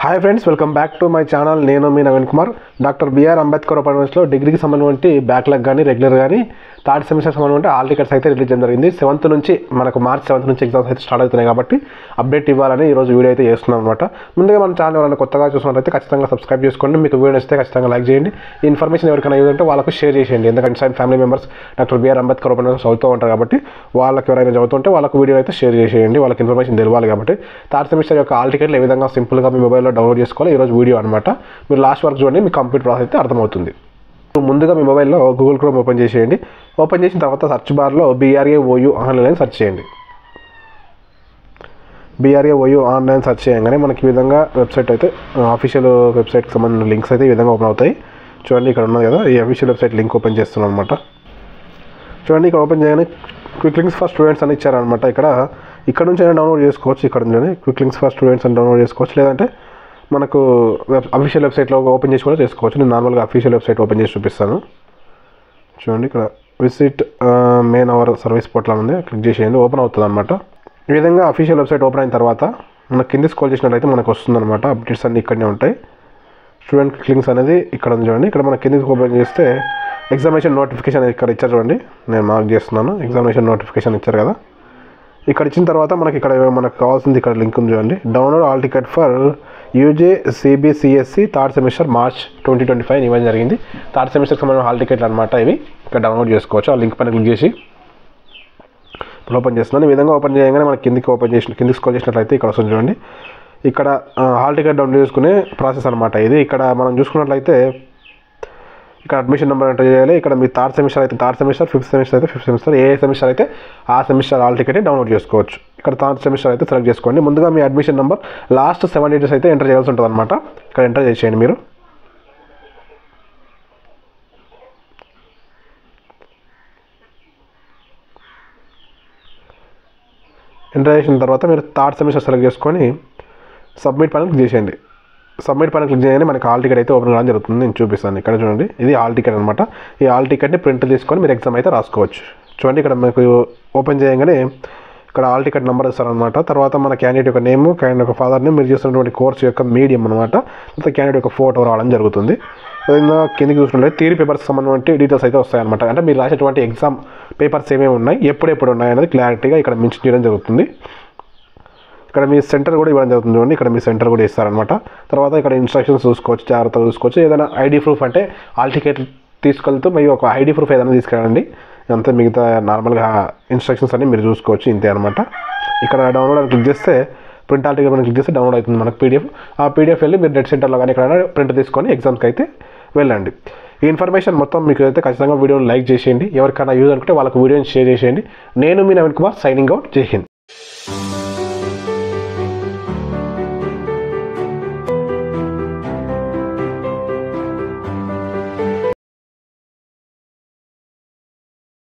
Hi friends, welcome back to my channel. నేను మీ Naveen Kumar. Doctor BR Ambedkar open యూనివర్సిటీలో డిగ్రీకి సంబంధించి బ్యాక్లాగ్ కానీ రెగ్యులర్ కానీ థర్డ్ సెమిస్టర్ సంబంధించి ఆల్ టికెట్స్ అయితే రిలీజ్ చేయడం జరిగింది. 7th నుంచి మనకు March 7th నుంచి ఎగ్జామ్స్ అయితే స్టార్ట్ అవుతున్నాయి కాబట్టి అప్డేట్ ఇవ్వాలని ఈరోజు వీడియో అయితే చేస్తున్నాం అనమాట. ముందుగా మన ఛానల్ ఎవరైనా కొత్తగా చూసినట్లయితే ఖచ్చితంగా సబ్స్క్రైబ్ చేసుకోండి. మీకు వీడియో నచ్చితే ఖచ్చితంగా లైక్ చేయండి. ఈ ఇన్ఫర్మేషన్ ఎవరికైనా యూజ్ అంటే వాళ్ళకు షేర్ చేయండి. ఎందుకంటే side family members doctor BR Ambedkar open university చదువుతూ ఉంటారు కాబట్టి వాళ్ళకి ఎవరైనా చదువుతుంటే వాళ్ళకు వీడియో అయితే షేర్ చేసేయండి. వాళ్ళకి ఇన్ఫర్మేషన్ తెలియాలి కాబట్టి థర్డ్ సెమిస్టర్ యొక్క ఆల్ టికెట్లు ఏ విధంగా సింపుల్గా మీ మొబైల్లో డౌన్లోడ్ చేసుకోవాలి ఈరోజు వీడియో అనమాట. మీరు లాస్ట్ వరకు చూడండి, మీకు కంప్లీట్ ప్రాసెస్ అయితే అర్థమవుతుంది. ముందుగా మీ మొబైల్లో గూగుల్ క్రోమ్ ఓపెన్ చేసేయండి. ఓపెన్ చేసిన తర్వాత సెర్చ్ బార్లో BRAOU ఆన్లైన్ సెర్చ్ చేయండి. BRAOU ఆన్లైన్ సెర్చ్ చేయగానే మనకి ఈ విధంగా వెబ్సైట్ అయితే అఫీషియల్ వెబ్సైట్కి సంబంధించిన లింక్స్ అయితే ఈ విధంగా ఓపెన్ అవుతాయి. చూడండి, ఇక్కడ ఉన్నది కదా, ఈ అఫీషియల్ వెబ్సైట్ లింక్ ఓపెన్ చేస్తున్నాం అనమాట. చూడండి, ఇక్కడ ఓపెన్ చేయగానే క్విక్ లింక్స్ ఫర్ స్టూడెంట్స్ అని ఇచ్చారనమాట. ఇక్కడ నుంచి అయినా డౌన్లోడ్ చేసుకోవచ్చు. ఇక్కడ నుంచి క్విక్ లింక్స్ ఫర్ స్టూడెంట్స్ అని డౌన్లోడ్ చేసుకోవచ్చు, లేదంటే మనకు అఫీషియల్ వెబ్సైట్లో ఓపెన్ చేసి కూడా చేసుకోవచ్చు. నేను నార్మల్గా అఫీషియల్ వెబ్సైట్ ఓపెన్ చేసి చూపిస్తాను. చూడండి, ఇక్కడ visit main our service portal ఉంది, క్లిక్ చేసేయండి. ఓపెన్ అవుతుంది అనమాట. ఈ విధంగా అఫీషియల్ వెబ్సైట్ ఓపెన్ అయిన తర్వాత మనకు కింద స్క్రోల్ చేసినట్లయితే మనకు వస్తుంది అనమాట. అప్డేట్స్ అన్నీ ఇక్కడనే ఉంటాయి. స్టూడెంట్ క్లిక్ లింక్స్ అనేది ఇక్కడ ఉంది చూడండి. ఇక్కడ మన కిందకి ఓపెన్ చేస్తే ఎగ్జామినేషన్ నోటిఫికేషన్ ఇక్కడ ఇచ్చారు చూడండి. నేను మార్క్ చేస్తున్నాను. ఎగ్జామినేషన్ నోటిఫికేషన్ ఇచ్చారు కదా, ఇక్కడ ఇచ్చిన తర్వాత మనకి ఇక్కడ మనకు కావాల్సింది ఇక్కడ లింక్ ఉంది చూడండి. Download all ticket for UG CBCSE third semester March 2025 ఇవ్వడం జరిగింది. థర్డ్ సెమిస్టర్కి సంబంధించిన హాల్ టికెట్లు అనమాట. ఇవి ఇక్కడ డౌన్లోడ్ చేసుకోవచ్చు. ఆ లింక్ పైన క్లిక్ చేసి ఓపెన్ చేస్తున్నాను. ఈ విధంగా ఓపెన్ చేయగానే మనకి కిందికి స్క్రోల్ చేసినట్లయితే ఇక్కడ వస్తుంది చూడండి. ఇక్కడ హాల్ టికెట్ డౌన్లోడ్ చేసుకునే ప్రాసెస్ అనమాట ఇది. ఇక్కడ మనం చూసుకున్నట్లయితే ఇక్కడ అడ్మిషన్ నెంబర్ ఎంటర్ చేయాలి. ఇక్కడ మీ థర్డ్ సెమిస్టర్ అయితే థర్డ్ సెమిస్టర్, ఫిఫ్త్ సెమిస్టర్ అయితే ఫిఫ్త్ సెమిస్టర్, ఏ సెమిస్టర్ అయితే ఆ సెమిస్టర్ ఆల్ టికెట్ డౌన్లోడ్ చేసుకోవచ్చు. ఇక్కడ థర్డ్ సెమిస్టర్ అయితే సెలెక్ట్ చేసుకోండి. ముందుగా మీ అడ్మిషన్ నెంబర్ లాస్ట్ 7 digits అయితే ఎంటర్ చేయాల్సి ఉంటుంది అనమాట. ఇక్కడ ఎంటర్ చేసేయండి. మీరు ఎంటర్ చేసిన తర్వాత మీరు థర్డ్ సెమిస్టర్ సెలెక్ట్ చేసుకొని సబ్మిట్ పైన క్లిక్ చేసేయండి. సబ్మిట్ పైన క్లిక్ చేయగానే మనకి హాల్ టికెట్ అయితే ఓపెన్ కావడం జరుగుతుంది. నేను చూపిస్తాను. ఇక్కడ చూడండి, ఇది హాల్ టికెట్ అనమాట. ఈ హాల్ టికెట్ని ప్రింట్ తీసుకొని మీరు ఎగ్జామ్ అయితే రాసుకోవచ్చు. చూడండి, ఇక్కడ మీకు ఓపెన్ చేయగానే ఇక్కడ హాల్ టికెట్ నెంబర్ ఇస్తారనమాట. తర్వాత మన క్యాండిడేట్ యొక్క నేమ్, క్యాండిడేట్ యొక్క ఫాదర్ నేమ్, మీరు చేస్తున్నటువంటి కోర్స్ యొక్క మీడియం అనమాట. తర్వాత క్యాండిడేట్ యొక్క ఫోటో రావడం జరుగుతుంది. కిందకి చూసుకుంటే థియరీ పేపర్స్ సంబంధించిన డీటెయిల్స్ అయితే వస్తాయన్నమాట. అంటే మీరు రాసేటువంటి ఎగ్జామ్ పేపర్స్ ఏమేమి ఉన్నాయి, ఎప్పుడెప్పుడు ఉన్నాయి అనేది క్లారిటీగా ఇక్కడ మెన్షన్ చేయడం జరుగుతుంది. ఇక్కడ మీ సెంటర్ కూడా ఇవ్వడం జరుగుతుంది చూడండి. ఇక్కడ మీ సెంటర్ కూడా ఇస్తారనమాట. తర్వాత ఇక్కడ ఇన్స్ట్రక్షన్స్ చూసుకోవచ్చు, జాగ్రత్తగా చూసుకోవచ్చు. ఏదైనా ఐడి ప్రూఫ్ అంటే హాల్ టికెట్ తీసుకెళ్తూ మీరు ఒక ఐడి ప్రూఫ్ ఏదైనా తీసుకెళ్ళండి. అంతే, మిగతా నార్మల్గా ఇన్స్ట్రక్షన్స్ అన్ని మీరు చూసుకోవచ్చు. ఇంతే అనమాట. ఇక్కడ డౌన్లోడ్ అని క్లిక్ చేస్తే ప్రింట్ హాల్ టికెట్ క్లిక్ చేస్తే డౌన్లోడ్ అవుతుంది మనకు PDF. ఆ PDF వెళ్ళి మీరు నెట్ సెంటర్లో కానీ ఇక్కడ ప్రింట్ తీసుకొని ఎగ్జామ్స్కి అయితే వెళ్ళండి. ఈ ఇన్ఫర్మేషన్ మొత్తం మీకు అయితే ఖచ్చితంగా వీడియోని లైక్ చేసేయండి. ఎవరికైనా యూజ్ అనుకుంటే వాళ్ళకి వీడియోని షేర్ చేసేయండి. నేను మీ నవీన్ కుమార్, సైనింగ్ అవుట్. జై హింద్.